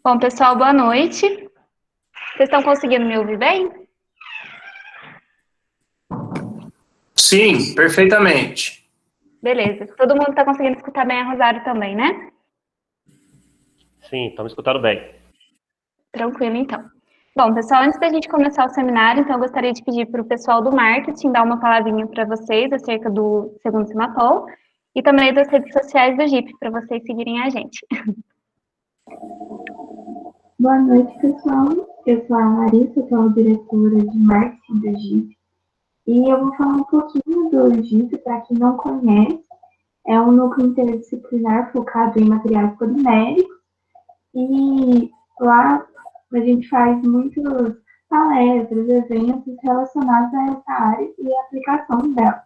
Bom, pessoal, boa noite. Vocês estão conseguindo me ouvir bem? Sim, perfeitamente. Beleza. Todo mundo está conseguindo escutar bem a Rosário também, né? Sim, estamos escutando bem. Tranquilo, então. Bom, pessoal, antes da gente começar o seminário, então eu gostaria de pedir para o pessoal do marketing dar uma palavrinha para vocês acerca do segundo Semapol e também das redes sociais do GIP, para vocês seguirem a gente. Boa noite, pessoal. Eu sou a Larissa, sou a diretora de marketing do GIP. E eu vou falar um pouquinho do GIP, para quem não conhece. É um núcleo interdisciplinar focado em materiais poliméricos. E lá a gente faz muitas palestras, eventos relacionados a essa área e a aplicação dela.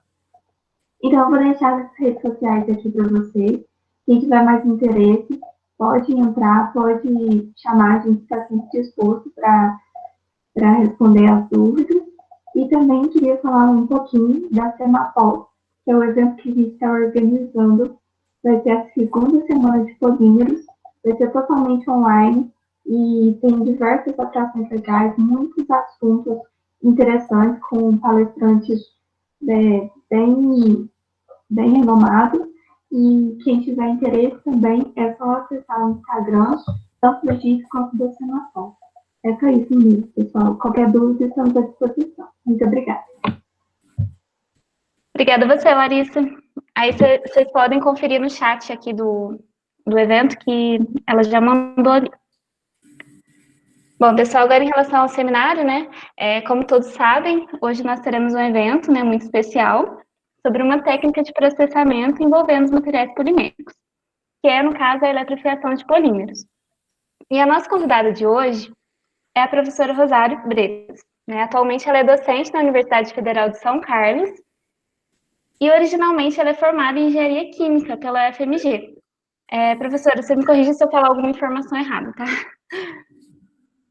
Então, eu vou deixar as redes sociais aqui para vocês. Quem tiver mais interesse, pode entrar, pode chamar, a gente está sempre disposto para responder as dúvidas. E também queria falar um pouquinho da Semapol, que é o evento que a gente está organizando. Vai ser a segunda semana de polímeros, vai ser totalmente online e tem diversas atrações legais, muitos assuntos interessantes com palestrantes bem renomados. E quem tiver interesse também é só acessar o Instagram, tanto do GIS quanto da Semapol. É só isso mesmo, pessoal. Qualquer dúvida, estamos à disposição. Muito obrigada. Obrigada a você, Larissa. Aí vocês podem conferir no chat aqui do evento que ela já mandou ali. Bom, pessoal, agora em relação ao seminário, né, como todos sabem, hoje nós teremos um evento, né, muito especial sobre uma técnica de processamento envolvendo os materiais poliméricos, que é, no caso, a eletrofiação de polímeros. E a nossa convidada de hoje é a professora Rosário Bretas, né? Atualmente ela é docente na Universidade Federal de São Carlos e originalmente ela é formada em Engenharia Química pela FMG. Professora, você me corrige se eu falar alguma informação errada, tá?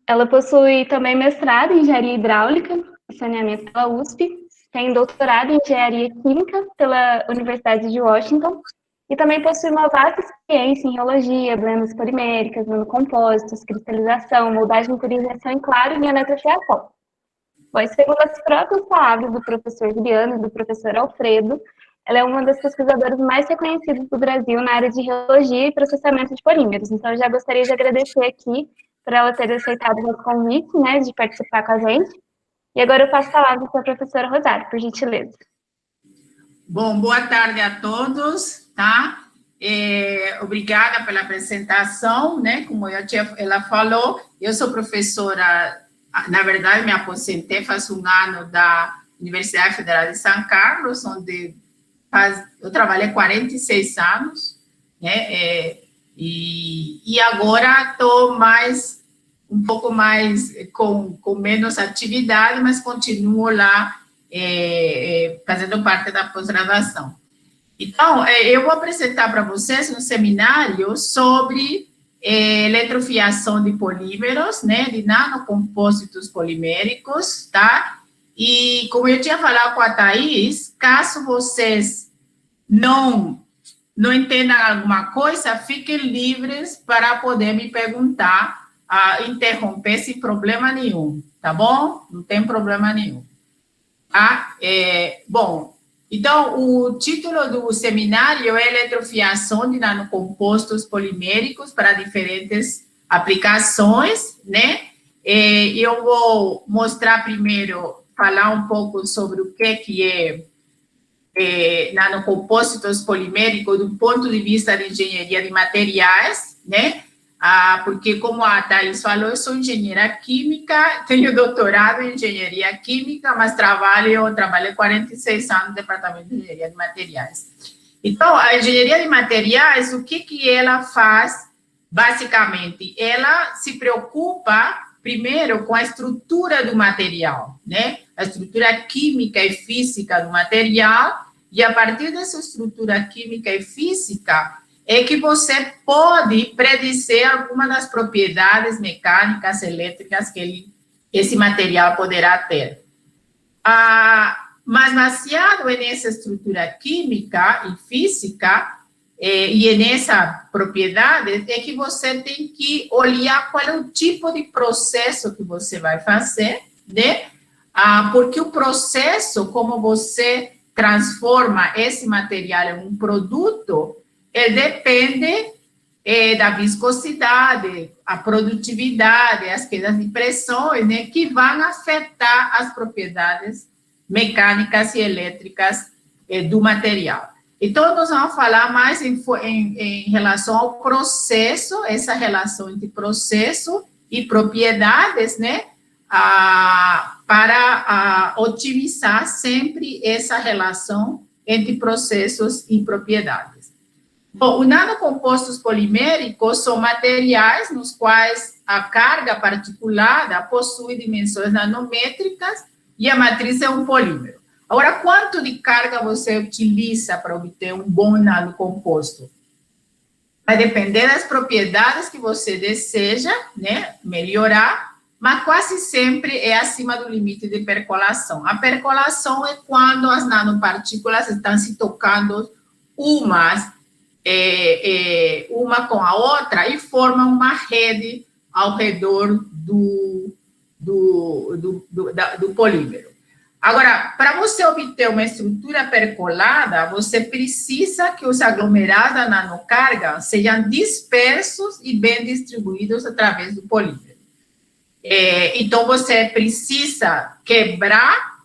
Ela possui também mestrado em Engenharia Hidráulica e Saneamento pela USP, tem doutorado em Engenharia Química pela Universidade de Washington e também possui uma vasta experiência em reologia, blendas poliméricas, nanocompósitos, cristalização, moldagem por injeção em claro e em eletrofiação. Bom, segundo as próprias palavras do professor Juliano e do professor Alfredo, ela é uma das pesquisadoras mais reconhecidas do Brasil na área de reologia e processamento de polímeros. Então, eu já gostaria de agradecer aqui por ela ter aceitado o nosso convite, né, de participar com a gente. E agora eu passo a palavra para a professora Rosário, por gentileza. Bom, boa tarde a todos, tá? Obrigada pela apresentação, né? Como ela falou, eu sou professora, na verdade, me aposentei faz um ano da Universidade Federal de São Carlos, onde eu trabalhei 46 anos, né? E agora estou um pouco mais, com menos atividade, mas continuo lá fazendo parte da pós-graduação. Então, eu vou apresentar para vocês um seminário sobre eletrofiação de polímeros, né, de nanocompósitos poliméricos, tá? E, como eu tinha falado com a Thaís, caso vocês não entendam alguma coisa, fiquem livres para poder me perguntar, interromper sem problema nenhum, tá bom? Não tem problema nenhum. Bom, então, o título do seminário é Eletrofiação de Nanocompostos Poliméricos para diferentes aplicações, né? Eu vou mostrar primeiro, falar um pouco sobre o que é nanocompósitos poliméricos do ponto de vista de engenharia de materiais, né? Porque, como a Thaís falou, eu sou engenheira química, tenho doutorado em engenharia química, mas trabalhei 46 anos no departamento de engenharia de materiais. Então, a engenharia de materiais, o que ela faz, basicamente? Ela se preocupa, primeiro, com a estrutura do material, né? A estrutura química e física do material, e a partir dessa estrutura química e física, é que você pode predizer algumas das propriedades mecânicas, elétricas que esse material poderá ter. Mas baseado nessa estrutura química e física, e nessa propriedade é que você tem que olhar qual é o tipo de processo que você vai fazer, né? Porque o processo, como você transforma esse material em um produto, depende da viscosidade, a produtividade, as quedas de pressões, né, que vão afetar as propriedades mecânicas e elétricas do material. Então, nós vamos falar mais em relação ao processo, essa relação entre processo e propriedades, né, para otimizar sempre essa relação entre processos e propriedades. Bom, os nanocompostos poliméricos são materiais nos quais a carga particulada possui dimensões nanométricas e a matriz é um polímero. Agora, quanto de carga você utiliza para obter um bom nanocomposto? Vai depender das propriedades que você deseja, né, melhorar, mas quase sempre é acima do limite de percolação. A percolação é quando as nanopartículas estão se tocando uma com a outra e formam uma rede ao redor do polímero. Agora, para você obter uma estrutura percolada, você precisa que os aglomerados da nanocarga sejam dispersos e bem distribuídos através do polímero. Então, você precisa quebrar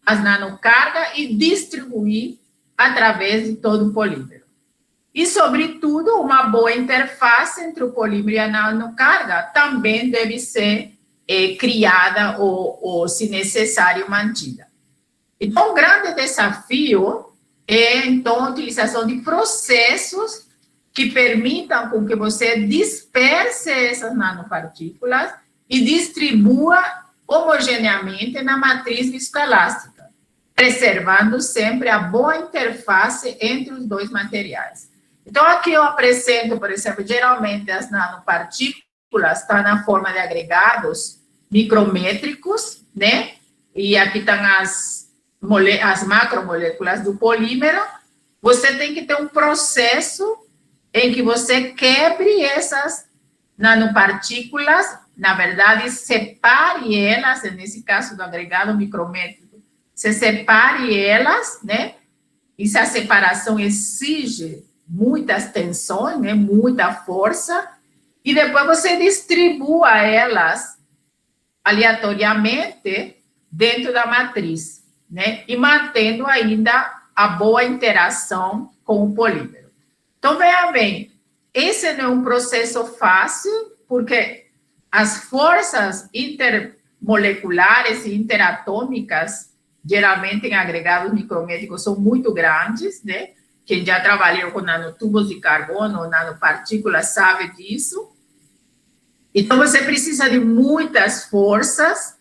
as nanocargas e distribuir através de todo o polímero. E, sobretudo, uma boa interface entre o polímero e a nanocarga também deve ser criada ou, se necessário, mantida. Então, um grande desafio é, então, a utilização de processos que permitam com que você disperse essas nanopartículas e distribua homogeneamente na matriz viscoelástica, preservando sempre a boa interface entre os dois materiais. Então, aqui eu apresento, por exemplo, geralmente as nanopartículas estão na forma de agregados micrométricos, né? E aqui estão as macromoléculas do polímero. Você tem que ter um processo em que você quebre essas nanopartículas, na verdade, separe elas, nesse caso do agregado micrométrico, você separe elas, né? E essa separação exige muitas tensões, né? Muita força, e depois você distribua elas aleatoriamente dentro da matriz, né? E mantendo ainda a boa interação com o polímero. Então, veja bem, esse não é um processo fácil, porque as forças intermoleculares e interatômicas, geralmente em agregados micrométricos, são muito grandes, né? Quem já trabalhou com nanotubos de carbono, nanopartículas, sabe disso. Então, você precisa de muitas forças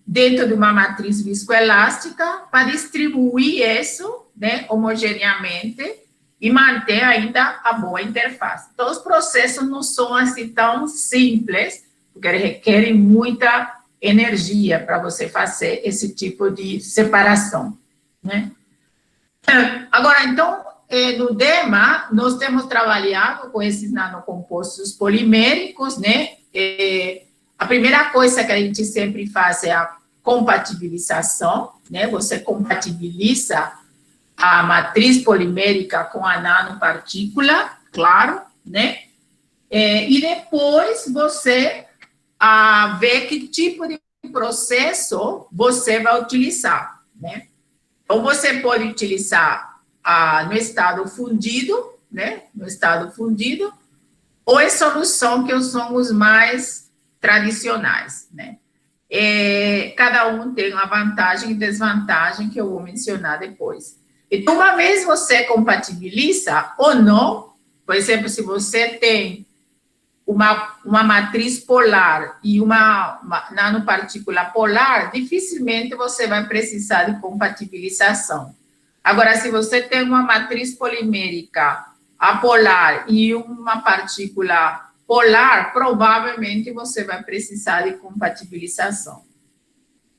dentro de uma matriz viscoelástica para distribuir isso, né, homogeneamente e manter ainda a boa interface. Então, os processos não são assim tão simples, porque requerem muita energia para você fazer esse tipo de separação, né? Agora, então, no DEMA, nós temos trabalhado com esses nanocompostos poliméricos, né? A primeira coisa que a gente sempre faz é a compatibilização, né? Você compatibiliza a matriz polimérica com a nanopartícula, claro, né? E depois você vê que tipo de processo você vai utilizar, né? Então, você pode utilizar no estado fundido, né? No estado fundido, ou em solução, que são os mais tradicionais, né? Cada um tem uma vantagem e desvantagem que eu vou mencionar depois. Então, uma vez você compatibiliza ou não, por exemplo, se você tem uma matriz polar e uma nanopartícula polar, dificilmente você vai precisar de compatibilização. Agora, se você tem uma matriz polimérica apolar e uma partícula polar, provavelmente você vai precisar de compatibilização.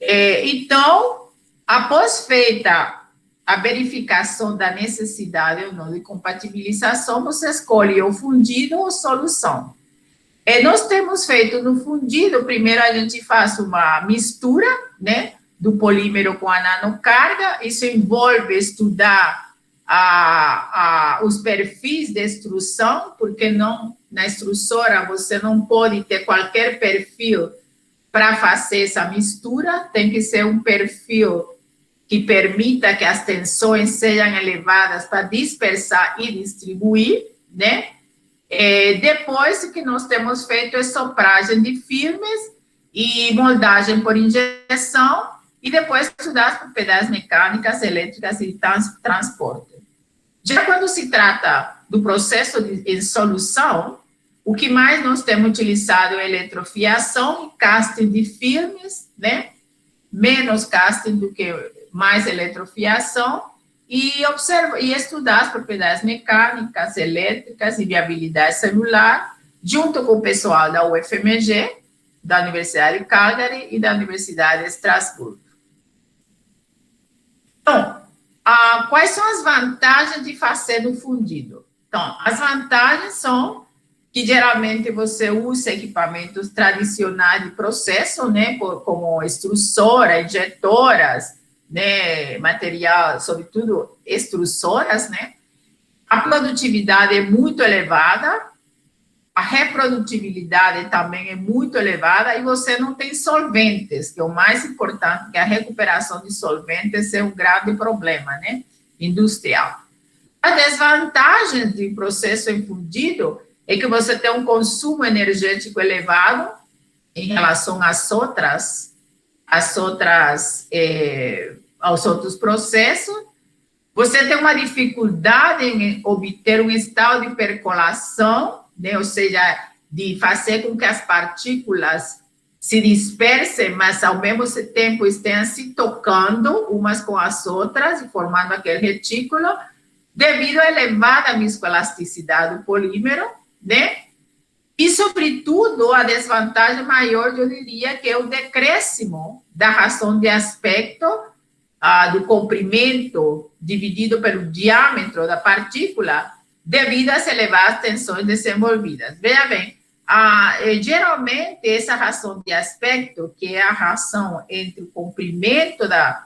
Então, após feita a verificação da necessidade ou não de compatibilização, você escolhe o fundido ou solução. E nós temos feito no fundido, primeiro a gente faz uma mistura, né, do polímero com a nanocarga, isso envolve estudar os perfis de extrusão, porque não, na extrusora você não pode ter qualquer perfil para fazer essa mistura, tem que ser um perfil que permita que as tensões sejam elevadas para dispersar e distribuir, né? Depois que nós temos feito a sopragem de filmes e moldagem por injeção, e depois estudar as propriedades mecânicas, elétricas e transporte. Já quando se trata do processo em solução, o que mais nós temos utilizado é eletrofiação e casting de filmes, né? Menos casting do que mais eletrofiação, e estudar as propriedades mecânicas, elétricas e viabilidade celular, junto com o pessoal da UFMG, da Universidade de Calgary e da Universidade de Estrasburgo. Então, quais são as vantagens de fazer no fundido? Então, as vantagens são que geralmente você usa equipamentos tradicionais de processo, né, como extrusora, injetoras, né, material, sobretudo extrusoras, né, a produtividade é muito elevada, a reprodutibilidade também é muito elevada e você não tem solventes, que é o mais importante, que a recuperação de solventes é um grande problema, né, industrial. A desvantagem do processo em fundido é que você tem um consumo energético elevado em relação aos outros processos. Você tem uma dificuldade em obter um estado de percolação, né? Ou seja, de fazer com que as partículas se dispersem, mas ao mesmo tempo estejam se tocando umas com as outras e formando aquele retículo, devido à elevada viscoelasticidade do polímero, né? E, sobretudo, a desvantagem maior, eu diria, que é o decréscimo da razão de aspecto do comprimento dividido pelo diâmetro da partícula, devido às elevadas tensões desenvolvidas. Veja bem, geralmente, essa razão de aspecto, que é a razão entre o comprimento da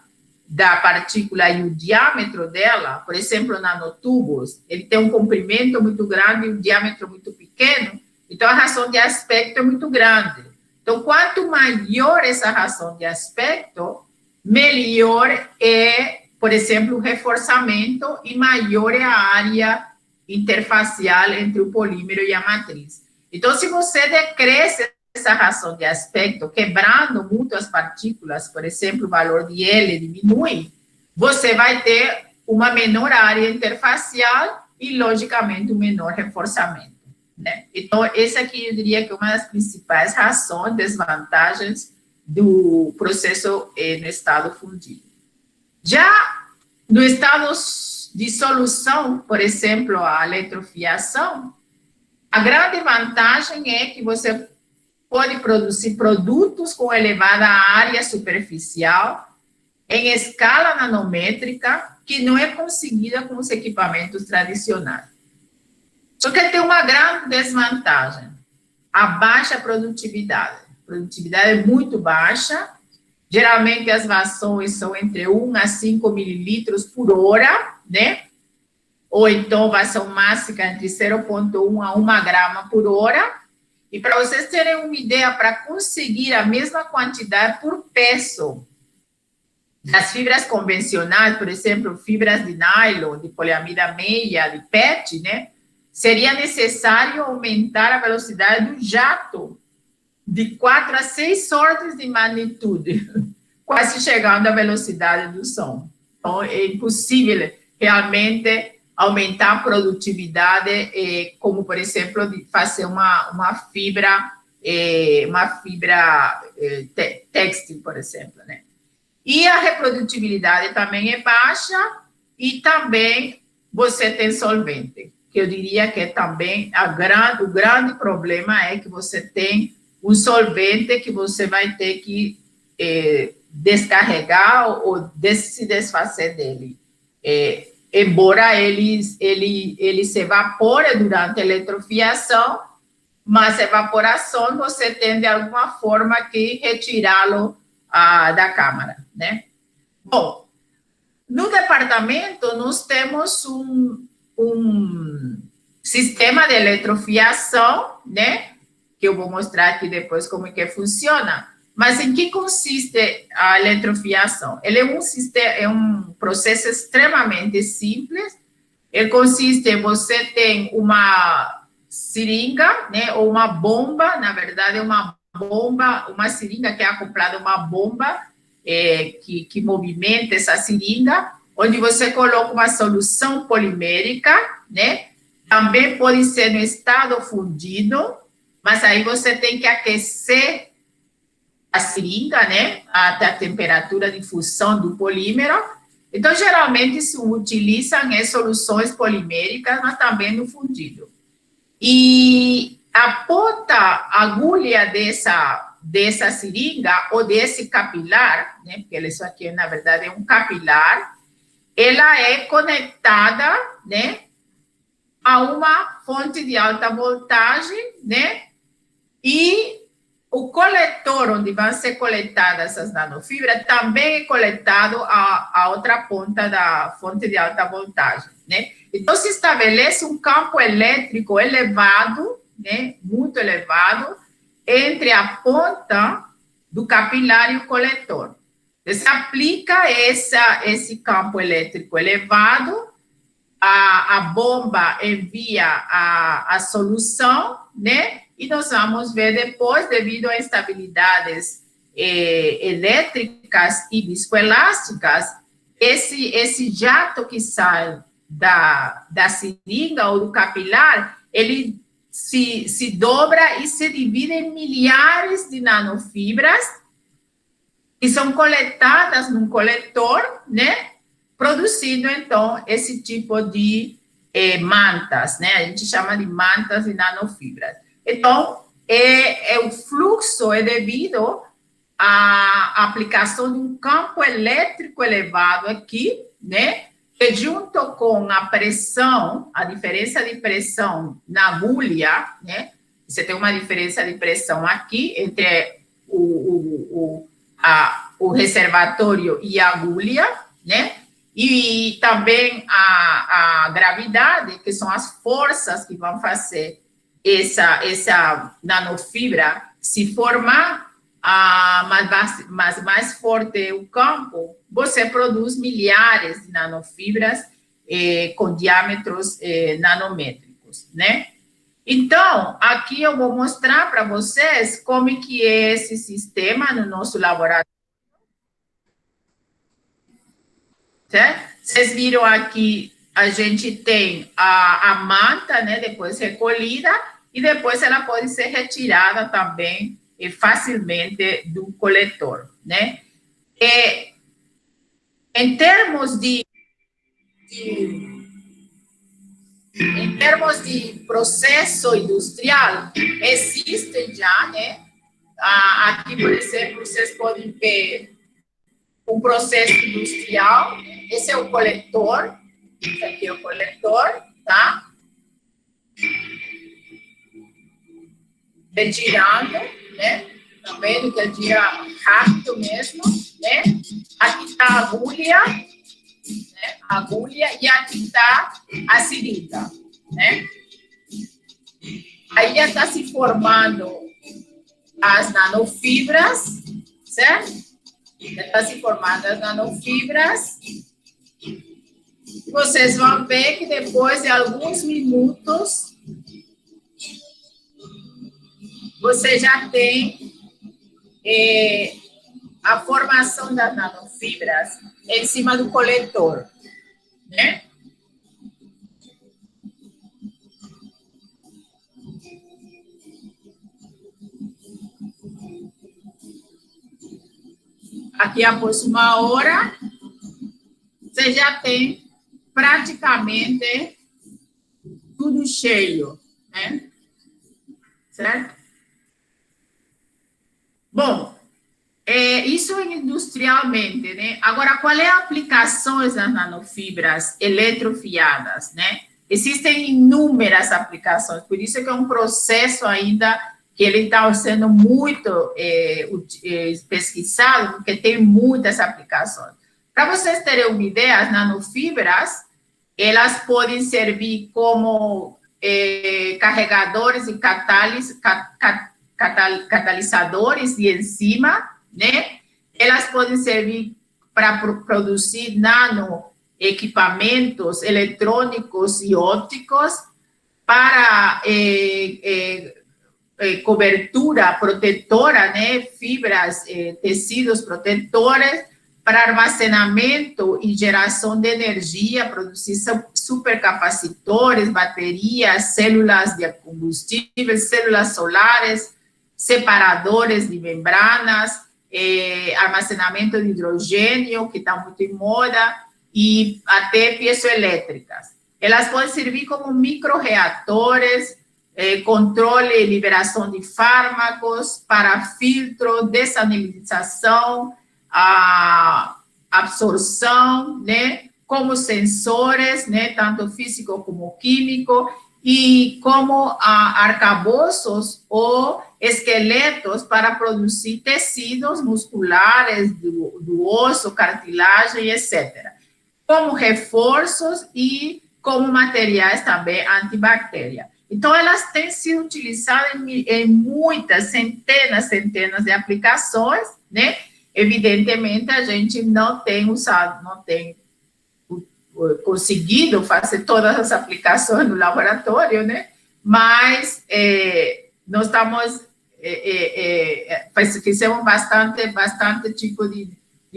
partícula e o diâmetro dela, por exemplo, nanotubos, ele tem um comprimento muito grande e um diâmetro muito pequeno, então a razão de aspecto é muito grande. Então, quanto maior essa razão de aspecto, melhor é, por exemplo, o reforçamento e maior é a área interfacial entre o polímero e a matriz. Então, se você decresce essa razão de aspecto, quebrando muito as partículas, por exemplo, o valor de L diminui, você vai ter uma menor área interfacial e, logicamente, um menor reforçamento, né? Então, esse aqui eu diria que é uma das principais razões, desvantagens do processo no estado fundido. Já no estado de solução, por exemplo, a eletrofiação, a grande vantagem é que você pode produzir produtos com elevada área superficial em escala nanométrica, que não é conseguida com os equipamentos tradicionais. Só que tem uma grande desvantagem, a baixa produtividade. A produtividade é muito baixa, geralmente as vações são entre 1 a 5 mililitros por hora, né? Ou então vação máxima entre 0,1 a 1 grama por hora. E para vocês terem uma ideia, para conseguir a mesma quantidade por peso das fibras convencionais, por exemplo, fibras de nylon, de poliamida meia, de PET, né? Seria necessário aumentar a velocidade do jato de 4 a 6 ordens de magnitude, quase chegando à velocidade do som. Então, é impossível realmente aumentar a produtividade, como, por exemplo, de fazer uma fibra têxtil, por exemplo, né? E a reprodutibilidade também é baixa e também você tem solvente, que eu diria que também o grande problema é que você tem um solvente que você vai ter que descarregar ou se desfazer dele. embora ele se evapore durante a eletrofiação, mas a evaporação você tem de alguma forma que retirá-lo da câmara, né? Bom, no departamento nós temos um sistema de eletrofiação, né? Que eu vou mostrar aqui depois como é que funciona. Mas em que consiste a eletrofiação? Ele é um processo extremamente simples. Ele consiste, você tem uma seringa, né, ou uma bomba, na verdade é uma bomba, uma seringa que é acoplada a uma bomba que movimenta essa seringa, onde você coloca uma solução polimérica, né? Também pode ser no estado fundido, mas aí você tem que aquecer a seringa, né, até a temperatura de fusão do polímero. Então, geralmente, se utilizam soluções poliméricas, mas também no fundido. E a ponta agulha dessa seringa, ou desse capilar, né, porque isso aqui, na verdade, é um capilar, ela é conectada, né, a uma fonte de alta voltagem, né, e o coletor, onde vão ser coletadas essas nanofibras, também é coletado a outra ponta da fonte de alta voltagem, né? Então, se estabelece um campo elétrico elevado, né, muito elevado, entre a ponta do capilar e o coletor. Você aplica esse campo elétrico elevado, a bomba envia a solução, né? E nós vamos ver depois, devido a instabilidades elétricas e viscoelásticas, esse jato que sai da seringa ou do capilar, ele se dobra e se divide em milhares de nanofibras que são coletadas num coletor, né? Produzindo, então, esse tipo de mantas, né? A gente chama de mantas de nanofibras. Então, o fluxo é devido à aplicação de um campo elétrico elevado aqui, né? Que junto com a pressão, a diferença de pressão na agulha, né? Você tem uma diferença de pressão aqui entre o reservatório e a agulha, né? E também a gravidade, que são as forças que vão fazer essa nanofibra se formar, mas mais forte o campo, você produz milhares de nanofibras com diâmetros nanométricos, né? Então, aqui eu vou mostrar para vocês como que é esse sistema no nosso laboratório. Certo? Vocês viram aqui, a gente tem a manta, né, depois recolhida, e depois ela pode ser retirada também facilmente do coletor, né? Em termos de processo industrial, existem já, né? Aqui, por exemplo, vocês podem ver um processo industrial. Esse é o coletor, esse aqui é o coletor, tá? Retirando, né? Tá vendo que ele tira rápido mesmo, né? Aqui está a agulha, né? A agulha, e aqui está a seringa, né? Aí já está se formando as nanofibras, certo? Já está se formando as nanofibras. Vocês vão ver que depois de alguns minutos, você já tem a formação das nanofibras em cima do coletor, né? Aqui, após uma hora, você já tem praticamente tudo cheio, né? Certo? Bom, isso isso industrialmente, né? Agora, qual é a aplicação das nanofibras eletrofiadas, né? Existem inúmeras aplicações, por isso é que é um processo ainda que ele está sendo muito pesquisado, porque tem muitas aplicações. Para vocês terem uma ideia, as nanofibras, elas podem servir como carregadores e catalisadores de enzima, né? Elas podem servir para produzir nanoequipamentos eletrônicos e ópticos, para cobertura protetora, né? Fibras, tecidos protetores, para armazenamento e geração de energia, produzir supercapacitores, baterias, células de combustíveis, células solares, separadores de membranas, armazenamento de hidrogênio, que está muito em moda, e até piezoelétricas. Elas podem servir como microreatores, controle e liberação de fármacos, para filtro, dessalinização, a absorção, né, como sensores, né, tanto físico como químico, e como arcabouços ou esqueletos para produzir tecidos musculares do osso, cartilagem, etc. Como reforços e como materiais também antibactéria. Então, elas têm sido utilizadas em muitas, centenas de aplicações, né? Evidentemente, a gente não tem usado, não tem conseguido fazer todas as aplicações no laboratório, né? Mas nós estamos, fizemos bastante tipo de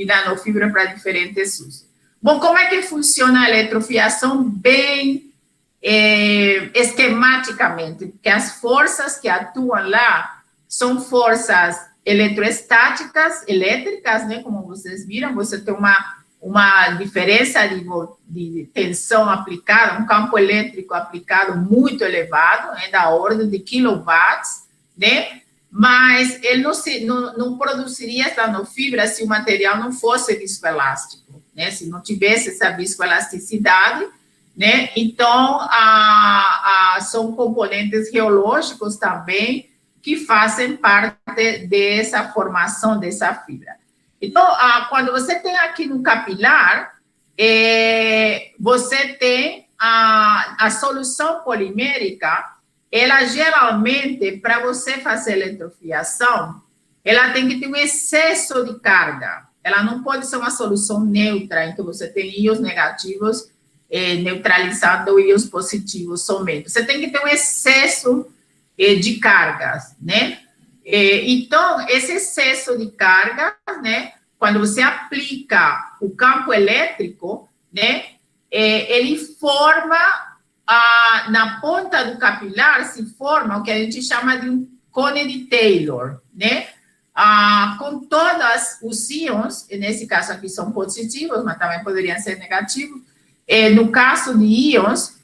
nanofibra para diferentes usos. Bom, como é que funciona a eletrofiação? Bem esquematicamente, porque as forças que atuam lá são forças eletroestáticas, elétricas, né? Como vocês viram, você tem uma diferença de tensão aplicada, um campo elétrico aplicado muito elevado, da ordem de quilowatts, né? Mas ele não produziria essa nanofibra se o material não fosse viscoelástico, né? Se não tivesse essa viscoelasticidade, né? Então, são componentes geológicos também que fazem parte dessa formação dessa fibra. Então, quando você tem aqui no capilar, você tem a solução polimérica, ela geralmente, para você fazer eletrofiação, ela tem que ter um excesso de carga. Ela não pode ser uma solução neutra, em que você tem íons negativos neutralizando íons positivos somente. Você tem que ter um excesso de cargas, né? Então, esse excesso de carga, né, quando você aplica o campo elétrico, né, ele forma, na ponta do capilar, se forma o que a gente chama de um cone de Taylor, né, com todos os íons, nesse caso aqui são positivos, mas também poderiam ser negativos, no caso de íons,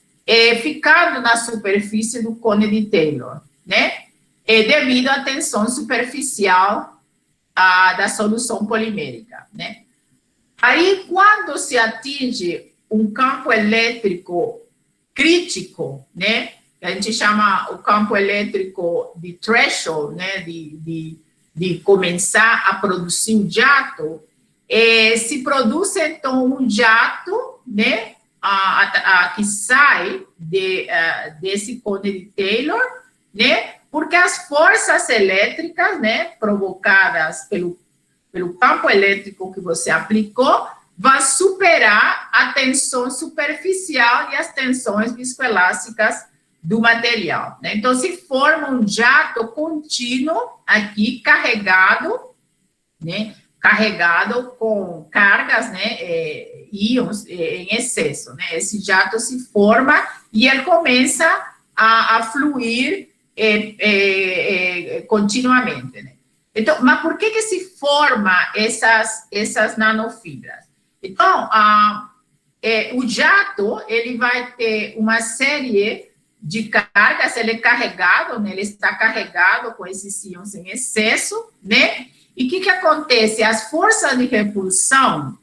ficando na superfície do cone de Taylor, né, devido à tensão superficial da solução polimérica, né. Aí, quando se atinge um campo elétrico crítico, né, a gente chama o campo elétrico de threshold, né, de começar a produzir um jato, se produz, então, um jato, né, que sai desse cone de Taylor, né, porque as forças elétricas, né, provocadas pelo campo elétrico que você aplicou, vão superar a tensão superficial e as tensões viscoelásticas do material, né? Então, se forma um jato contínuo aqui, carregado, né, carregado com cargas, né, íons em excesso, né? Esse jato se forma e ele começa a fluir continuamente, né? Então, mas por que se forma essas nanofibras? Então, o jato, ele vai ter uma série de cargas, ele é carregado, né? Ele está carregado com esses íons em excesso, né? E o que acontece? As forças de repulsão,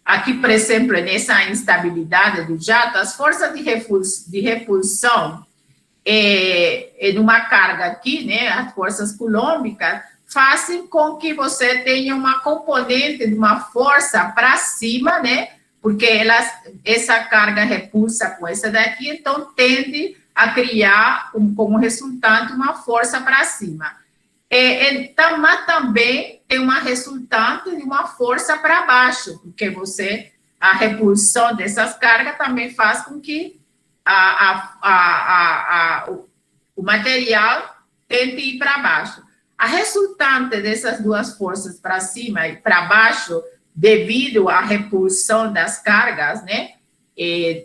aqui, por exemplo, nessa instabilidade do jato, as forças de repulsão numa carga aqui, né? As forças coulombricas, fazem com que você tenha uma componente de uma força para cima, né? Porque essa carga repulsa com essa daqui, então tende a criar, como resultante, uma força para cima. Mas também tem uma resultante de uma força para baixo, porque a repulsão dessas cargas também faz com que o material tente ir para baixo. A resultante dessas duas forças para cima e para baixo, devido à repulsão das cargas, né,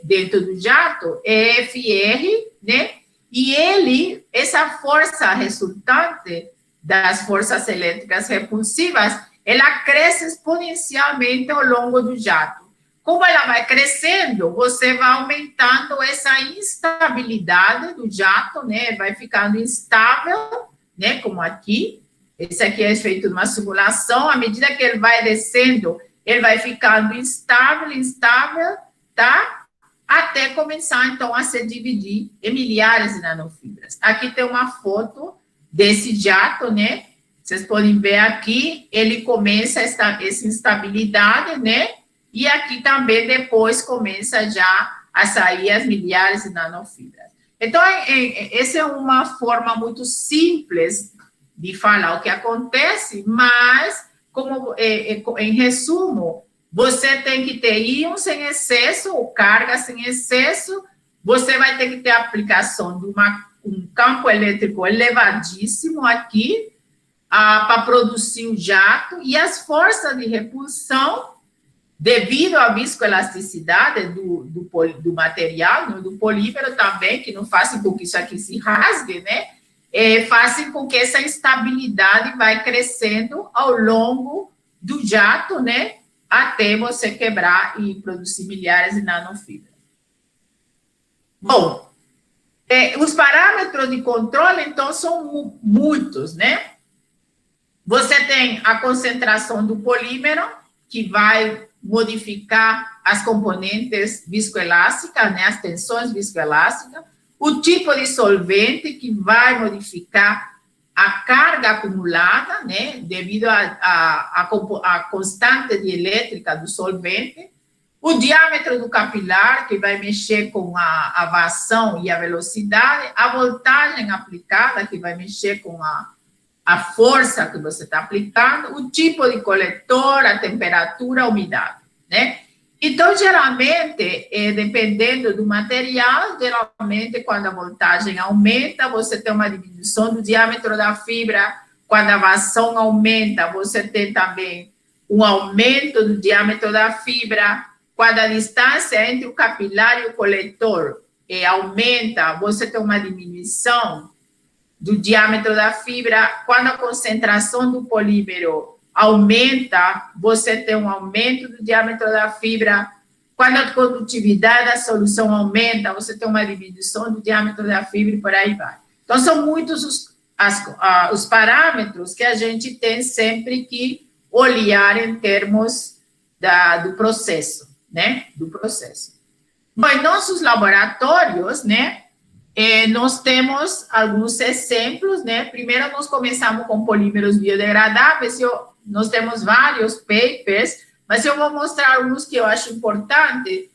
dentro do jato, é FR, né, e essa força resultante das forças elétricas repulsivas, ela cresce exponencialmente ao longo do jato. Como ela vai crescendo, você vai aumentando essa instabilidade do jato, né, vai ficando instável, né, como aqui. Esse aqui é feito numa simulação. À medida que ele vai descendo, ele vai ficando instável, tá? Até começar, então, a se dividir em milhares de nanofibras. Aqui tem uma foto desse jato, né? Vocês podem ver aqui, ele começa essa instabilidade, né? E aqui também depois começa já a sair as milhares de nanofibras. Então, essa é uma forma muito simples de falar o que acontece, mas, como em resumo, você tem que ter íons em excesso, ou cargas em excesso, você vai ter que ter a aplicação de um campo elétrico elevadíssimo aqui, para produzir um jato, e as forças de repulsão, devido à viscoelasticidade do material, do polímero também, que não fazem com que isso aqui se rasgue, né? Fazem com que essa instabilidade vai crescendo ao longo do jato, né? Até você quebrar e produzir milhares de nanofibras. Bom, os parâmetros de controle, então, são muitos, né? Você tem a concentração do polímero, que vai modificar as componentes viscoelásticas, né, as tensões viscoelásticas, o tipo de solvente, que vai modificar a carga acumulada, né, devido à constante dielétrica do solvente, o diâmetro do capilar, que vai mexer com a vazão e a velocidade, a voltagem aplicada, que vai mexer com a força que você está aplicando, o tipo de coletor, a temperatura, a umidade, né? Então, geralmente, dependendo do material, geralmente, quando a voltagem aumenta, você tem uma diminuição do diâmetro da fibra, quando a vazão aumenta, você tem também um aumento do diâmetro da fibra, quando a distância entre o capilar e o coletor aumenta, você tem uma diminuição do diâmetro da fibra. Quando a concentração do polímero aumenta, você tem um aumento do diâmetro da fibra. Quando a condutividade da solução aumenta, você tem uma diminuição do diâmetro da fibra e por aí vai. Então, são muitos os parâmetros que a gente tem sempre que olhar em termos do processo, né? Do processo. Bom, em nossos laboratórios, né? Nós temos alguns exemplos, né? Primeiro, nós começamos com polímeros biodegradáveis. Nós temos vários papers, mas eu vou mostrar alguns que eu acho importante.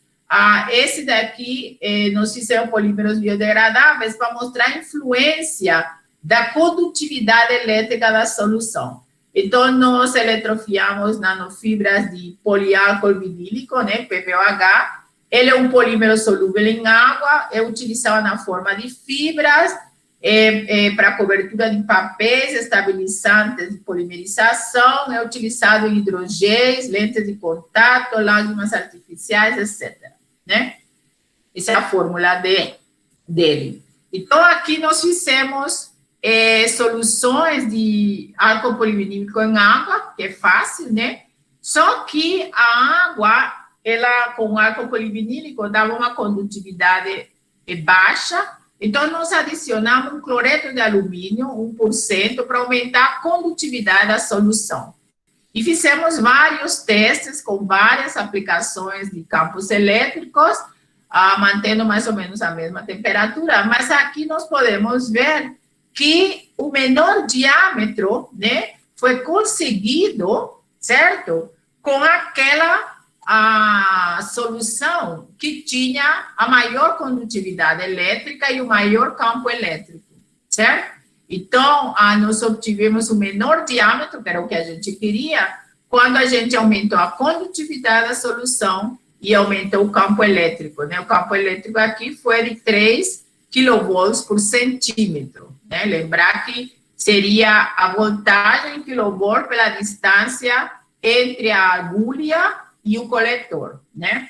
Esse daqui, nós fizemos polímeros biodegradáveis para mostrar a influência da condutividade elétrica da solução. Então, nós eletrofiamos nanofibras de poliálcool vinílico, né? PPOH. Ele é um polímero solúvel em água, é utilizado na forma de fibras, para cobertura de papéis, estabilizantes de polimerização, é utilizado em hidrogéis, lentes de contato, lágrimas artificiais, etc. Né? Essa é a fórmula dele. Então, aqui nós fizemos soluções de álcool polivinílico em água, que é fácil, né? Só que a água, ela com álcool polivinílico dava uma condutividade baixa, Então, nós adicionamos um cloreto de alumínio, 1%, para aumentar a condutividade da solução. E fizemos vários testes com várias aplicações de campos elétricos, mantendo mais ou menos a mesma temperatura, mas aqui nós podemos ver que o menor diâmetro, né, foi conseguido, certo? Com aquela solução que tinha a maior condutividade elétrica e o maior campo elétrico, certo? Então, nós obtivemos o menor diâmetro, que era o que a gente queria, quando a gente aumentou a condutividade da solução e aumentou o campo elétrico, né? O campo elétrico aqui foi de 3 kV por centímetro, né? Lembrar que seria a voltagem em kV pela distância entre a agulha e o coletor, né?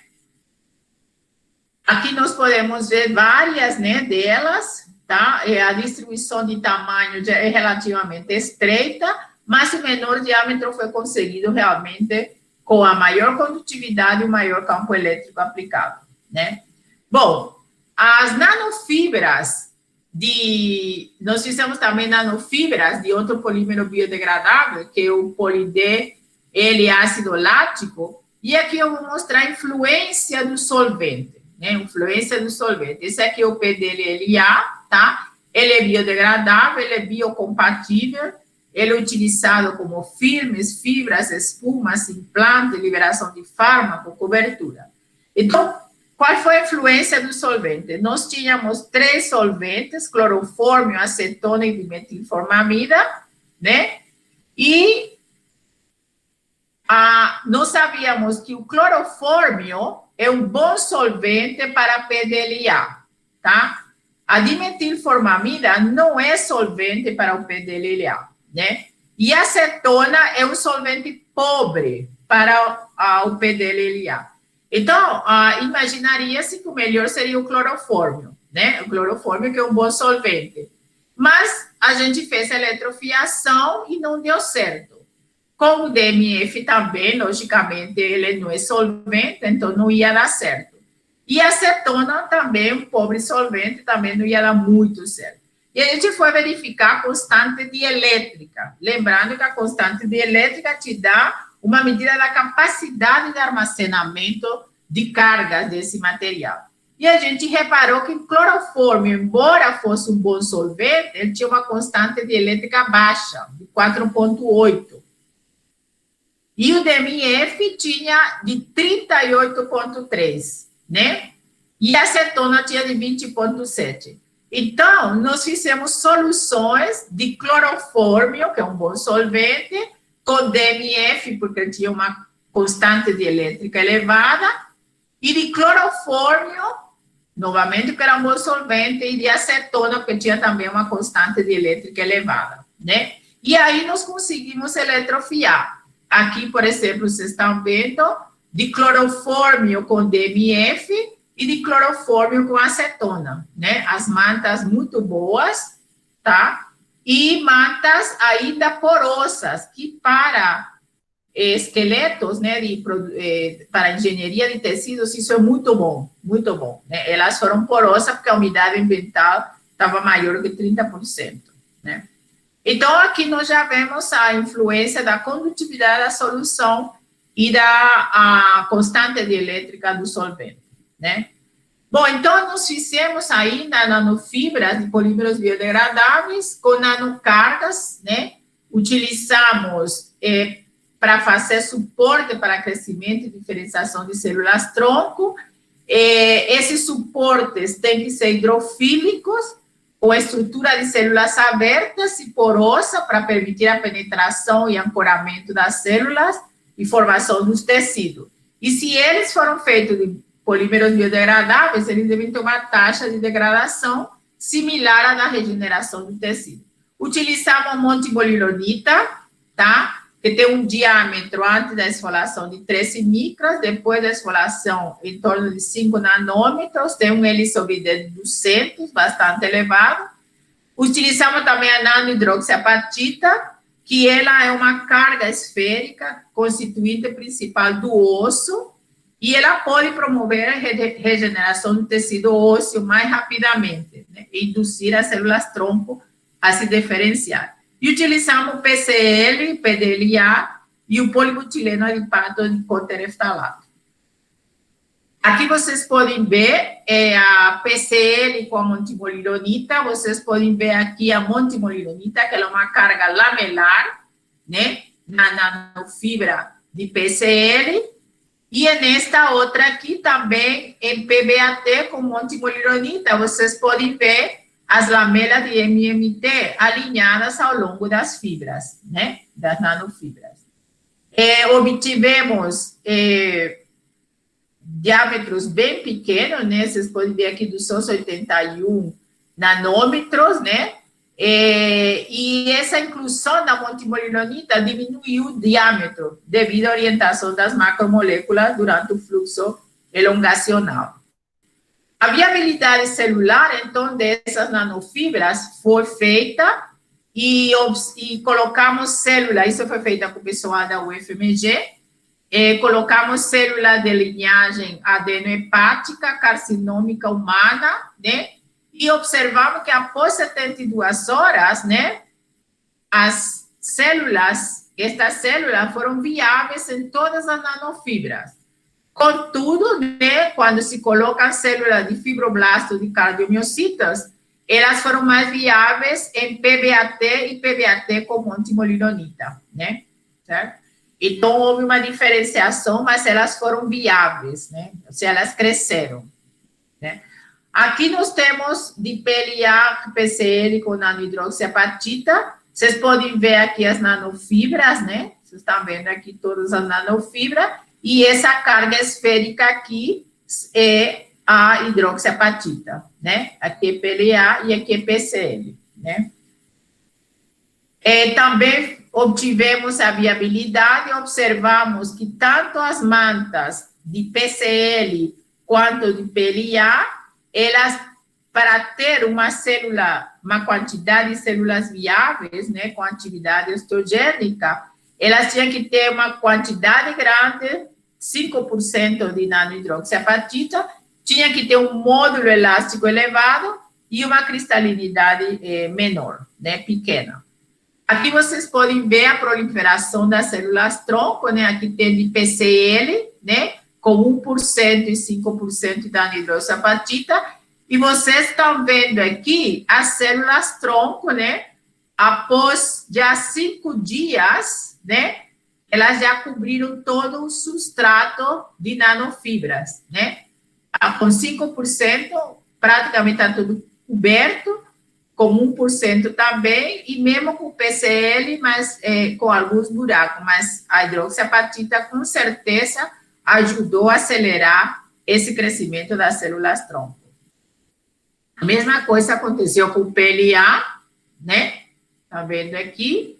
Aqui nós podemos ver várias, né, delas, tá? A distribuição de tamanho é relativamente estreita, mas o menor diâmetro foi conseguido realmente com a maior condutividade e o maior campo elétrico aplicado, né? Bom, as nanofibras nós fizemos também nanofibras de outro polímero biodegradável, que é o poli-D, ácido lático, e aqui eu vou mostrar a influência do solvente, né? Influência do solvente. Esse aqui é o PDLLA, tá? Ele é biodegradável, ele é biocompatível, ele é utilizado como filmes, fibras, espumas, implante, liberação de fármaco, cobertura. Então, qual foi a influência do solvente? Nós tínhamos 3 solventes, clorofórmio, acetona e dimetilformamida, né? E nós sabíamos que o clorofórmio é um bom solvente para PDLA, tá? A dimetilformamida não é solvente para o PDLA, né? E a acetona é um solvente pobre para o PDLA. Então, imaginaria-se que o melhor seria o clorofórmio, né? O clorofórmio que é um bom solvente. Mas a gente fez a eletrofiação e não deu certo. Com o DMF também, logicamente, ele não é solvente, então não ia dar certo. E a acetona também, um pobre solvente, também não ia dar muito certo. E a gente foi verificar a constante dielétrica. Lembrando que a constante dielétrica te dá uma medida da capacidade de armazenamento de cargas desse material. E a gente reparou que o clorofórmio, embora fosse um bom solvente, ele tinha uma constante dielétrica baixa, de 4,8. E o DMF tinha de 38,3, né? E a acetona tinha de 20,7. Então, nós fizemos soluções de clorofórmio, que é um bom solvente, com DMF, porque tinha uma constante dielétrica elevada, e de clorofórmio, novamente, que era um bom solvente, e de acetona, porque tinha também uma constante dielétrica elevada, né? E aí nós conseguimos eletrofiar. Aqui, por exemplo, vocês estão vendo de clorofórmio com DMF e de clorofórmio com acetona, né? As mantas muito boas, tá? E mantas ainda porosas, que para esqueletos, né, para engenharia de tecidos, isso é muito bom, né? Elas foram porosas porque a umidade ambiental estava maior que 30%, né? Então, aqui nós já vemos a influência da condutividade da solução e da constante dielétrica do solvente, né? Bom, então, nós fizemos ainda nanofibras de polímeros biodegradáveis com nanocargas, né? Utilizamos para fazer suporte para crescimento e diferenciação de células-tronco. Esses suportes têm que ser hidrofílicos, com estrutura de células abertas e porosa para permitir a penetração e ancoramento das células e formação dos tecidos. E se eles foram feitos de polímeros biodegradáveis, eles devem ter uma taxa de degradação similar à da regeneração do tecido. Utilizamos montibolilonita, tá? Que tem um diâmetro antes da esfoliação de 13 micras, depois da esfoliação em torno de 5 nanômetros, tem um L sobre D de 200, bastante elevado. Utilizamos também a nanohidroxiapatita, que ela é uma carga esférica constituinte principal do osso, e ela pode promover a regeneração do tecido ósseo mais rapidamente, né? E induzir as células-tronco a se diferenciar. E utilizamos o PCL, PDLA e o polibutileno adipado de cotereftalato. Aqui vocês podem ver a PCL com a montimolidonita, vocês podem ver aqui a montimolidonita, que ela é uma carga lamelar, né, na nanofibra de PCL, e nesta outra aqui também, em PBAT com montimolidonita, vocês podem ver as lamelas de MMT alinhadas ao longo das fibras, né, das nanofibras. Obtivemos diâmetros bem pequenos, né? Vocês podem ver aqui 281 nanômetros, né? E essa inclusão da montimolidonita diminuiu o diâmetro devido à orientação das macromoléculas durante o fluxo elongacional. A viabilidade celular, então, dessas nanofibras foi feita e colocamos células, isso foi feito com o pessoal da UFMG, colocamos células de linhagem adenohepática, carcinômica humana, né? E observamos que após 72 horas, né, as células, estas células foram viáveis em todas as nanofibras. Contudo, né, quando se colocam células de fibroblastos de cardiomiocitos, elas foram mais viáveis em PBAT e PBAT com montimolidonita, né? Certo? Então, houve uma diferenciação, mas elas foram viáveis, né? Ou seja, elas cresceram, né? Aqui nós temos de PLA, PCL com nanohidroxiapatita. Vocês podem ver aqui as nanofibras, né? Vocês estão vendo aqui todas as nanofibras. E essa carga esférica aqui é a hidroxiapatita, né? Aqui é PLA e aqui é PCL, né? Também obtivemos a viabilidade, observamos que tanto as mantas de PCL quanto de PLA, elas, para ter uma célula, uma quantidade de células viáveis, né, com atividade osteogênica, elas tinham que ter uma quantidade grande, 5% de nanohidroxiapatita, tinha que ter um módulo elástico elevado e uma cristalinidade menor, né, pequena. Aqui vocês podem ver a proliferação das células-tronco, né? Aqui tem de PCL, né? Com 1% e 5% da hidroxiapatita. E vocês estão vendo aqui as células-tronco, né? Após já 5 dias, né? Elas já cobriram todo o substrato de nanofibras, né? Com 5%, praticamente está tudo coberto, com 1% também, e mesmo com o PCL, mas com alguns buracos, mas a hidroxiapatita, com certeza, ajudou a acelerar esse crescimento das células-tronco. A mesma coisa aconteceu com o PLA, né? Tá vendo aqui?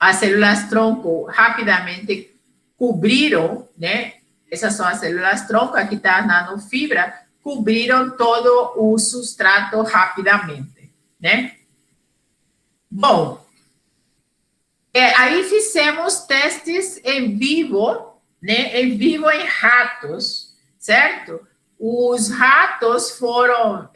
As células-tronco rapidamente cobriram, né? Essas são as células-tronco, aqui está a nanofibra, cobriram todo o substrato rapidamente, né? Bom, aí fizemos testes em vivo, né? Em vivo em ratos, certo? Os ratos foram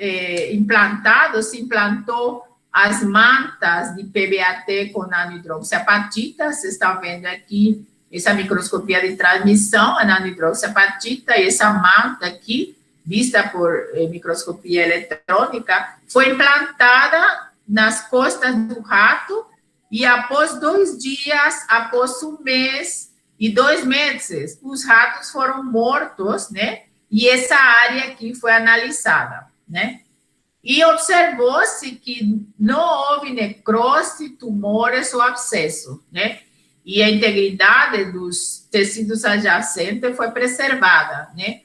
implantados, se implantou as mantas de PBAT com nanohidroxiapatita, vocês estão vendo aqui essa microscopia de transmissão, a nanohidroxiapatita, e essa manta aqui, vista por microscopia eletrônica, foi implantada nas costas do rato e após 2 dias, após 1 mês e 2 meses, os ratos foram mortos, né? E essa área aqui foi analisada, né? E observou-se que não houve necrose, tumores ou abscesso, né? E a integridade dos tecidos adjacentes foi preservada, né?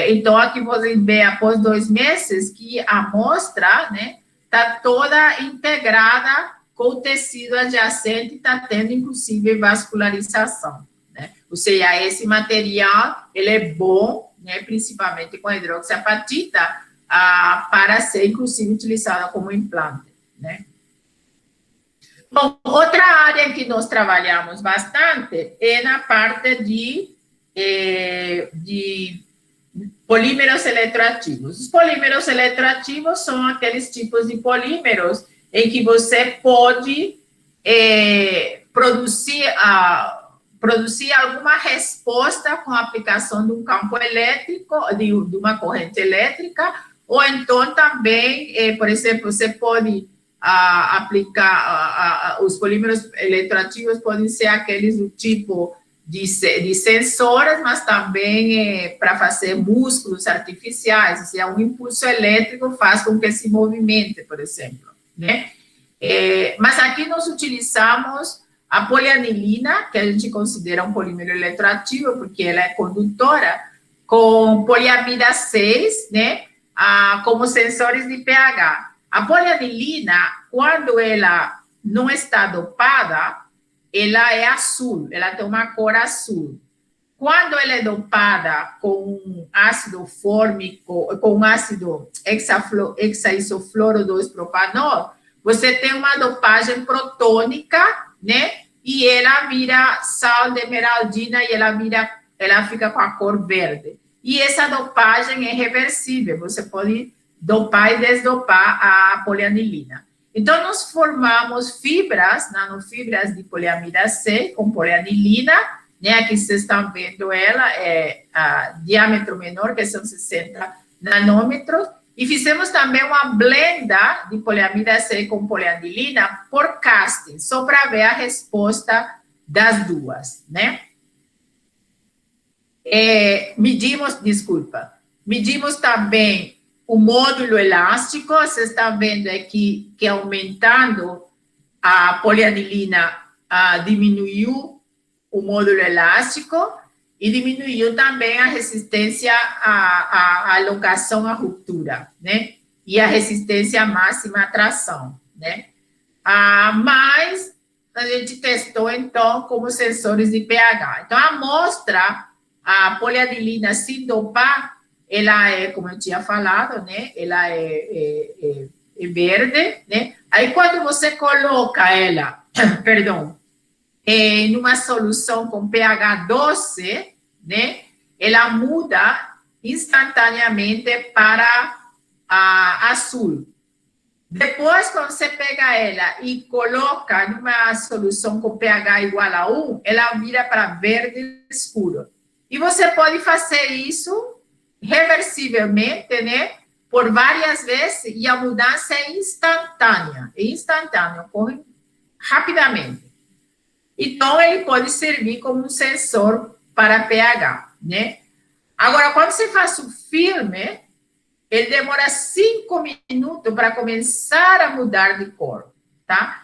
Então, aqui você vê, após 2 meses, que a amostra, né, está toda integrada com o tecido adjacente, está tendo, inclusive, vascularização, né? Ou seja, esse material, ele é bom, né, principalmente com a hidroxiapatita, para ser, inclusive, utilizada como implante, né? Bom, outra área que nós trabalhamos bastante é na parte de de polímeros eletroativos. Os polímeros eletroativos são aqueles tipos de polímeros em que você pode produzir alguma resposta com a aplicação de um campo elétrico, de uma corrente elétrica, ou então também, por exemplo, você pode aplicar, os polímeros eletroativos podem ser aqueles do tipo de sensores, mas também para fazer músculos artificiais, ou seja, um impulso elétrico faz com que se movimente, por exemplo, né? Mas aqui nós utilizamos a polianilina, que a gente considera um polímero eletroativo, porque ela é condutora, com poliamida 6, né, como sensores de pH. A polianilina, quando ela não está dopada, ela é azul, ela tem uma cor azul. Quando ela é dopada com ácido fórmico, com ácido hexaisofloro 2-propanol, você tem uma dopagem protônica, né? E ela vira sal de esmeraldina e ela fica com a cor verde. E essa dopagem é reversível, você pode dopar e desdopar a polianilina. Então, nós formamos fibras, nanofibras de poliamida C com polianilina, né? Aqui vocês estão vendo ela, a diâmetro menor, que são 60 nanômetros, e fizemos também uma blenda de poliamida C com polianilina por casting, só para ver a resposta das duas, né? Medimos também o módulo elástico, vocês estão vendo aqui que aumentando a polianilina diminuiu o módulo elástico e diminuiu também a resistência à alocação à ruptura, né? E a resistência máxima à tração, né? Mas a gente testou, então, como sensores de pH. Então, a amostra, a polianilina sem dopar, ela é, como eu tinha falado, né? Ela é verde, né? Aí, quando você coloca ela, perdão, numa solução com pH 12, né? Ela muda instantaneamente para azul. Depois, quando você pega ela e coloca numa solução com pH igual a 1, ela vira para verde escuro. E você pode fazer isso reversivelmente, né? Por várias vezes, e a mudança é instantânea. Ocorre rapidamente. Então, ele pode servir como um sensor para pH, né? Agora, quando você faz o filme, ele demora 5 minutos para começar a mudar de cor, tá?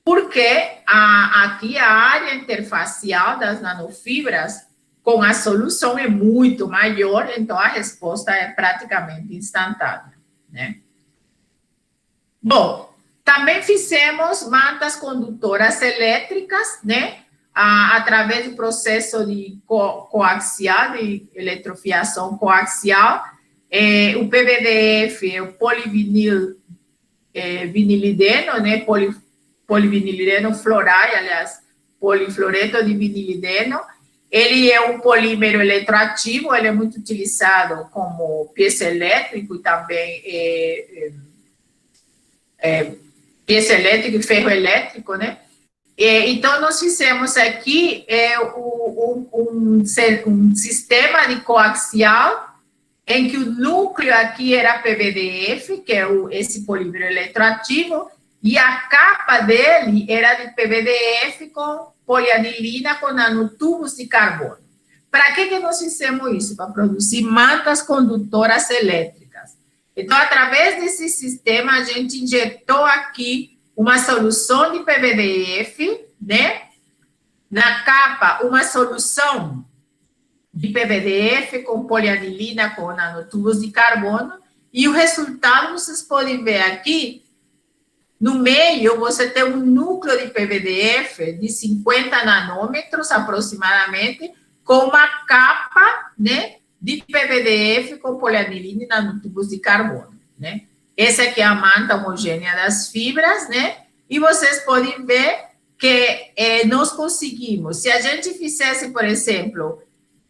Porque aqui a área interfacial das nanofibras com a solução é muito maior, então a resposta é praticamente instantânea, né? Bom, também fizemos mantas condutoras elétricas, né? Através do processo de coaxial, de eletrofiação coaxial, o PVDF, o polivinil vinilideno, né? Polivinilideno florai, aliás, polifluoreto de vinilideno. Ele é um polímero eletroativo, ele é muito utilizado como piezoelétrico e também piezoelétrico e ferroelétrico, né? Então, nós fizemos aqui um sistema de coaxial em que o núcleo aqui era PVDF, que é esse polímero eletroativo, e a capa dele era de PVDF com polianilina com nanotubos de carbono. Para que nós fizemos isso? Para produzir mantas condutoras elétricas. Então, através desse sistema, a gente injetou aqui uma solução de PVDF, né? Na capa, uma solução de PVDF com polianilina com nanotubos de carbono, e o resultado vocês podem ver aqui. No meio, você tem um núcleo de PVDF de 50 nanômetros, aproximadamente, com uma capa, né, de PVDF com polianilina e nanotubos de carbono, né? Essa aqui é a manta homogênea das fibras, né? E vocês podem ver que nós conseguimos, se a gente fizesse, por exemplo,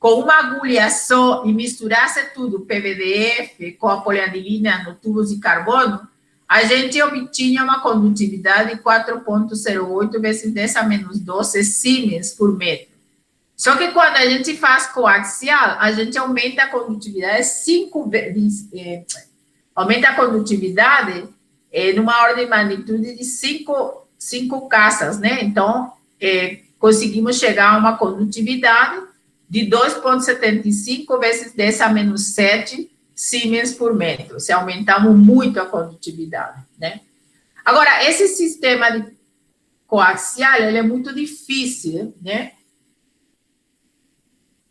com uma agulha só e misturasse tudo, PVDF, com a polianilina, nanotubos de carbono, a gente obtinha uma condutividade de 4,08 vezes 10 a menos 12 Siemens por metro. Só que quando a gente faz coaxial, a gente aumenta a condutividade 5 vezes, aumenta a condutividade numa ordem de magnitude de 5 casas, né? Então, conseguimos chegar a uma condutividade de 2,75 vezes 10 a menos 7 Siemens por metro. Se aumentamos muito a condutividade, né? Agora, esse sistema de coaxial, ele é muito difícil, né?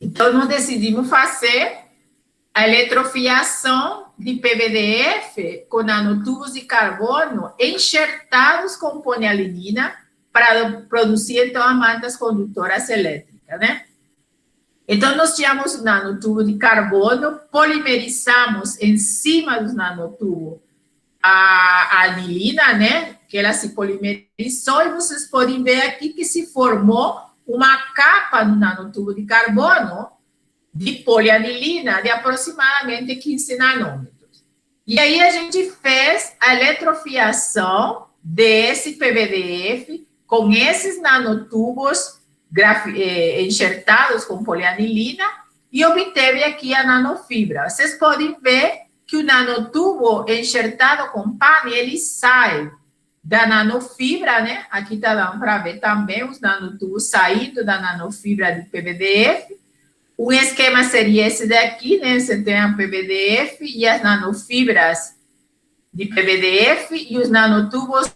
Então, nós decidimos fazer a eletrofiação de PVDF com nanotubos de carbono enxertados com polialinina para produzir, então, as mantas condutoras elétricas, né? Então, nós tínhamos o nanotubo de carbono, polimerizamos em cima dos nanotubos a anilina, né? Que ela se polimerizou, e vocês podem ver aqui que se formou uma capa no nanotubo de carbono de polianilina de aproximadamente 15 nanômetros. E aí a gente fez a eletrofiação desse PVDF com esses nanotubos enxertados com polianilina e obteve aqui a nanofibra. Vocês podem ver que o nanotubo enxertado com PAN, ele sai da nanofibra, né? Aqui tá dando para ver também os nanotubos saindo da nanofibra de PVDF. O esquema seria esse daqui, né? Você tem a PVDF e as nanofibras de PVDF e os nanotubos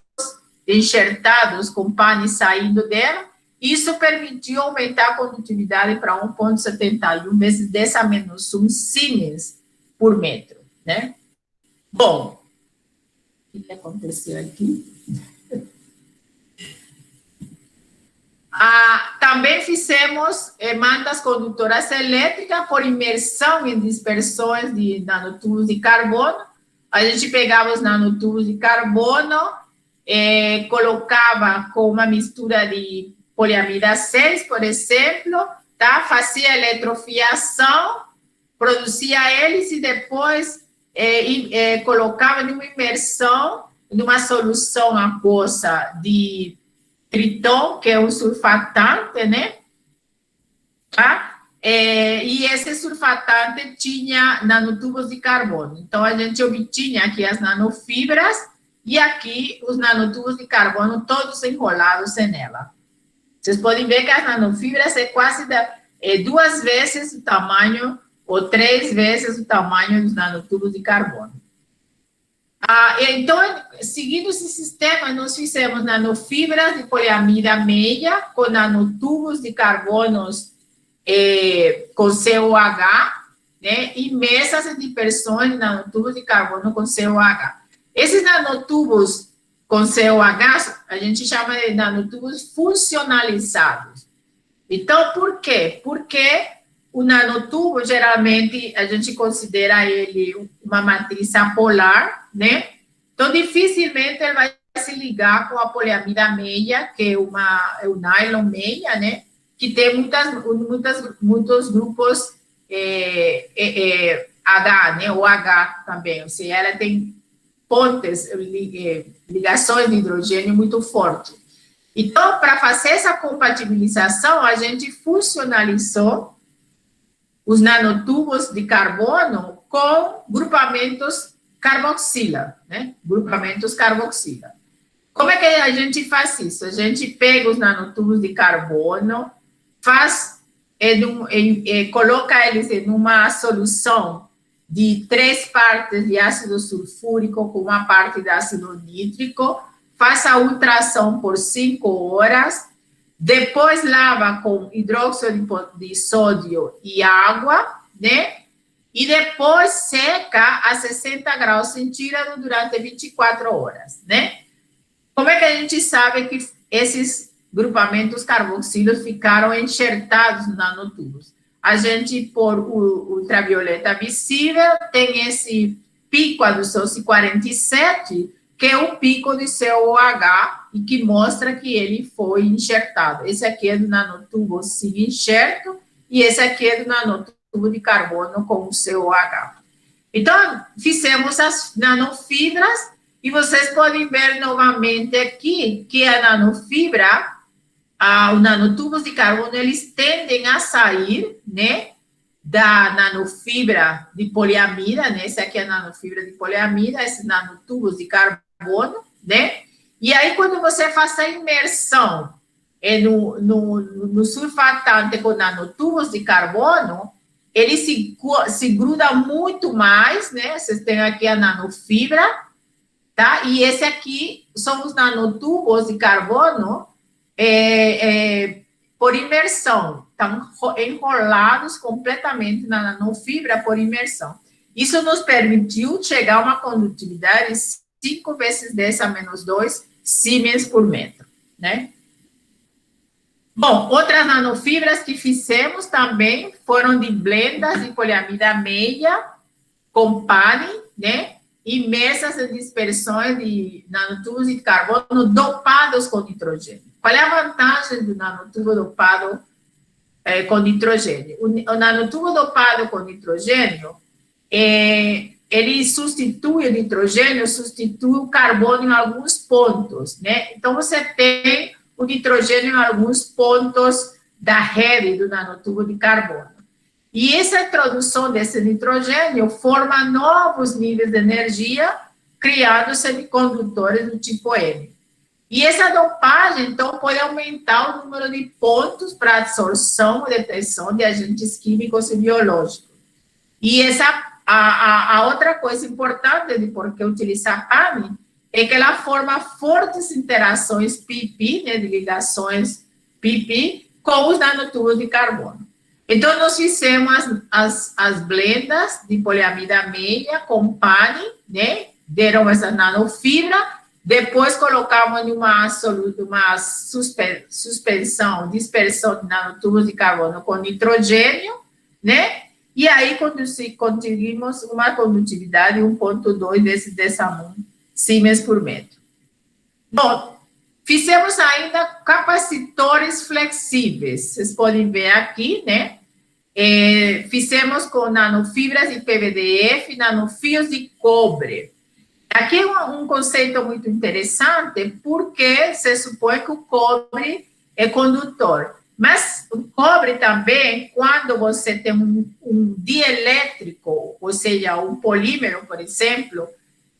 enxertados com PAN saindo dela. Isso permitiu aumentar a condutividade para 1,71 vezes 10 a menos 1 Siemens por metro, né? Bom, o que aconteceu aqui? Também fizemos mantas condutoras elétricas por imersão em dispersões de nanotubos de carbono. A gente pegava os nanotubos de carbono, colocava com uma mistura de poliamida 6, por exemplo, tá? Fazia a eletrofiação, produzia eles e depois colocava numa imersão, numa solução aquosa de triton, que é um surfatante, né? Tá? E esse surfatante tinha nanotubos de carbono. Então, a gente obtinha aqui as nanofibras e aqui os nanotubos de carbono todos enrolados nela. Vocês podem ver que as nanofibras é quase 2 vezes o tamanho ou 3 vezes o tamanho dos nanotubos de carbono. Então, seguindo esse sistema, nós fizemos nanofibras de poliamida meia com nanotubos de carbonos com COH, né, e mesas de dispersões de nanotubos de carbono com COH. Esses nanotubos com COH, a gente chama de nanotubos funcionalizados. Então, por quê? Porque o nanotubo, geralmente, a gente considera ele uma matriz apolar, né? Então, dificilmente ele vai se ligar com a poliamida meia, que é o nylon meia, né? Que tem muitos grupos H, né? O H também, ou seja, ela tem pontes, ligações de hidrogênio muito fortes. Então, para fazer essa compatibilização, a gente funcionalizou os nanotubos de carbono com grupamentos carboxila, né? Grupamentos carboxila. Como é que a gente faz isso? A gente pega os nanotubos de carbono, coloca eles em uma solução de 3 partes de ácido sulfúrico com uma parte de ácido nítrico, faz a ultração por 5 horas, depois lava com hidróxido de sódio e água, né? E depois seca a 60 graus centígrados durante 24 horas, né? Como é que a gente sabe que esses grupamentos carboxilos ficaram enxertados nos nanotubos? A gente, por ultravioleta visível, tem esse pico a 247, que é o pico de COH, e que mostra que ele foi enxertado. Esse aqui é do nanotubo sem enxerto, e esse aqui é do nanotubo de carbono com o COH. Então, fizemos as nanofibras, e vocês podem ver novamente aqui que a nanofibra, os nanotubos de carbono, eles tendem a sair, né, da nanofibra de poliamida, né, essa aqui é a nanofibra de poliamida, esses nanotubos de carbono, né, e aí quando você faz a imersão no surfatante com nanotubos de carbono, ele se gruda muito mais, né, vocês têm aqui a nanofibra, tá, e esse aqui são os nanotubos de carbono, por imersão, estão enrolados completamente na nanofibra por imersão. Isso nos permitiu chegar a uma condutividade 5 vezes 10 a menos 2 Siemens por metro, né? Bom, outras nanofibras que fizemos também foram de blendas de poliamida meia com pane, né? Imersas em dispersões de nanotubos de carbono dopados com nitrogênio. Qual é a vantagem do nanotubo dopado com nitrogênio? O nanotubo dopado com nitrogênio, ele substitui o nitrogênio, substitui o carbono em alguns pontos, né? Então, você tem o nitrogênio em alguns pontos da rede do nanotubo de carbono. E essa introdução desse nitrogênio forma novos níveis de energia, criando semicondutores do tipo N. E essa dopagem, então, pode aumentar o número de pontos para absorção e detecção de agentes químicos e biológicos. E a outra coisa importante de por que utilizar PAMI é que ela forma fortes interações pi-pi, né, de ligações pi-pi, com os nanotubos de carbono. Então, nós fizemos as blendas de poliamida meia com pane, né, deram essa nanofibra. Depois colocamos em uma suspensão, dispersão de nanotubos de carbono com nitrogênio, né? E aí conseguimos uma condutividade 1,2 desse desamum Siemens por metro. Bom, fizemos ainda capacitores flexíveis. Vocês podem ver aqui, né? Fizemos com nanofibras de PVDF, nanofios de cobre. Aqui é um conceito muito interessante, porque se supõe que o cobre é condutor. Mas o cobre também, quando você tem um dielétrico, ou seja, um polímero, por exemplo,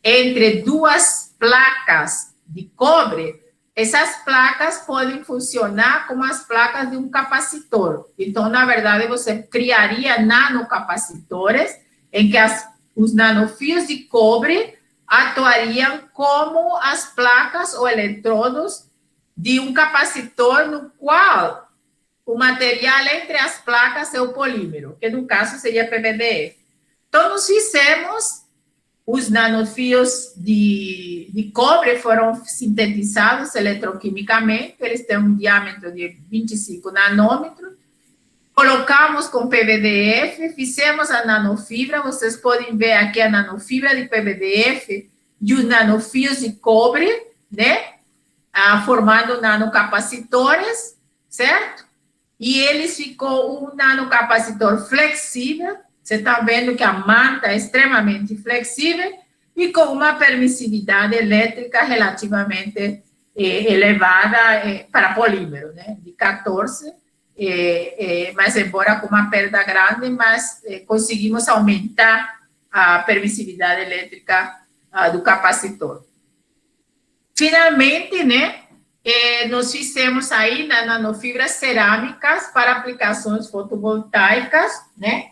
entre duas placas de cobre, essas placas podem funcionar como as placas de um capacitor. Então, na verdade, você criaria nanocapacitores, em que os nanofios de cobre atuariam como as placas ou eletrodos de um capacitor no qual o material entre as placas é o polímero, que no caso seria PVDF. Então, nós fizemos os nanofios de cobre, foram sintetizados eletroquimicamente, eles têm um diâmetro de 25 nanômetros, colocamos com PVDF, fizemos a nanofibra, vocês podem ver aqui a nanofibra de PVDF e os nanofios de cobre, né, formando nanocapacitores, certo? E eles ficou um nanocapacitor flexível, você está vendo que a manta é extremamente flexível e com uma permissividade elétrica relativamente elevada para polímero, né, de 14, mas embora com uma perda grande, mas conseguimos aumentar a permissividade elétrica do capacitor. Finalmente, né, nós fizemos aí nanofibras cerâmicas para aplicações fotovoltaicas, né?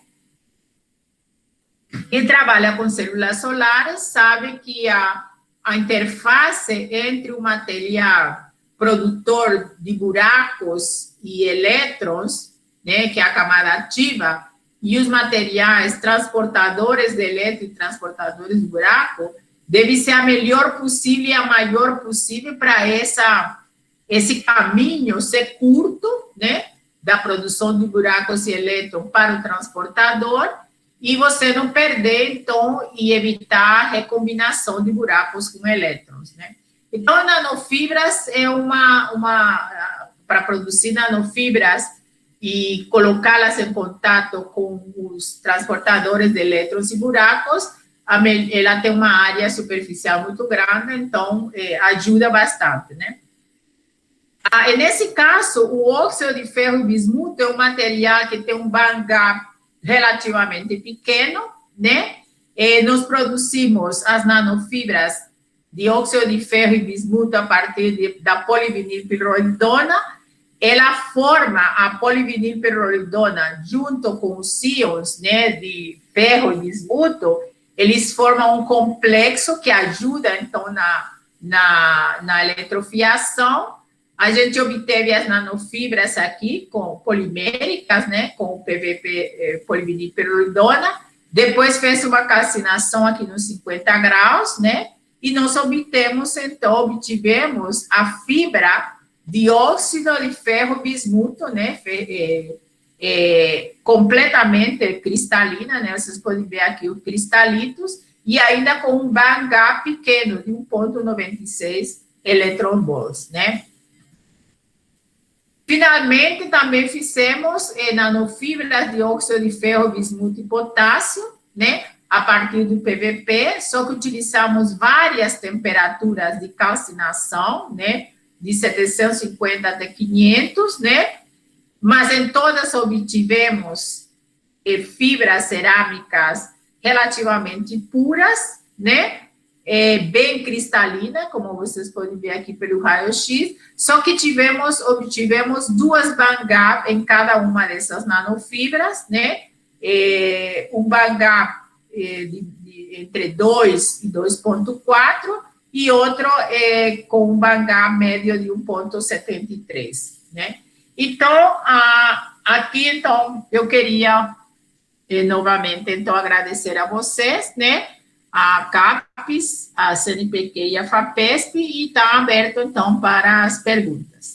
Quem trabalha com células solares sabe que a interface entre o material produtor de buracos e elétrons, né, que é a camada ativa, e os materiais transportadores de elétron e transportadores de buraco, deve ser a melhor possível e a maior possível para esse caminho ser curto, né, da produção de buracos e elétrons para o transportador, e você não perder, então, e evitar a recombinação de buracos com elétrons, né. Então, nanofibras é para produzir nanofibras e colocá-las em contato com os transportadores de elétrons e buracos, ela tem uma área superficial muito grande, então ajuda bastante, né? E nesse caso, o óxido de ferro e bismuto é um material que tem um band gap relativamente pequeno, né? Nós produzimos as nanofibras de óxido de ferro e bismuto a partir da polivinilpirrolidona. Ela forma a polivinilpirrolidona junto com os íons, né, de ferro e bismuto. Eles formam um complexo que ajuda, então, na eletrofiação. A gente obteve as nanofibras aqui, com poliméricas, né, com o PVP, polivinilpirrolidona. Depois fez uma calcinação aqui nos 50 graus, né, e nós obtivemos a fibra de óxido de ferro bismuto, né, completamente cristalina, né, vocês podem ver aqui os cristalitos, e ainda com um band gap pequeno, de 1,96 electron-volts, né. Finalmente, também fizemos nanofibras de óxido de ferro, bismuto e potássio, né, a partir do PVP, só que utilizamos várias temperaturas de calcinação, né, de 750 até 500, né, mas em todas obtivemos fibras cerâmicas relativamente puras, né, bem cristalina, como vocês podem ver aqui pelo raio-x, só que obtivemos duas band gap em cada uma dessas nanofibras, né, um band gap entre 2 e 2,4, e outro com um band gap médio de 1,73, né. Então, aqui, então, eu queria, novamente, então, agradecer a vocês, né, a CAPES, a CNPq e a FAPESP, e está aberto, então, para as perguntas.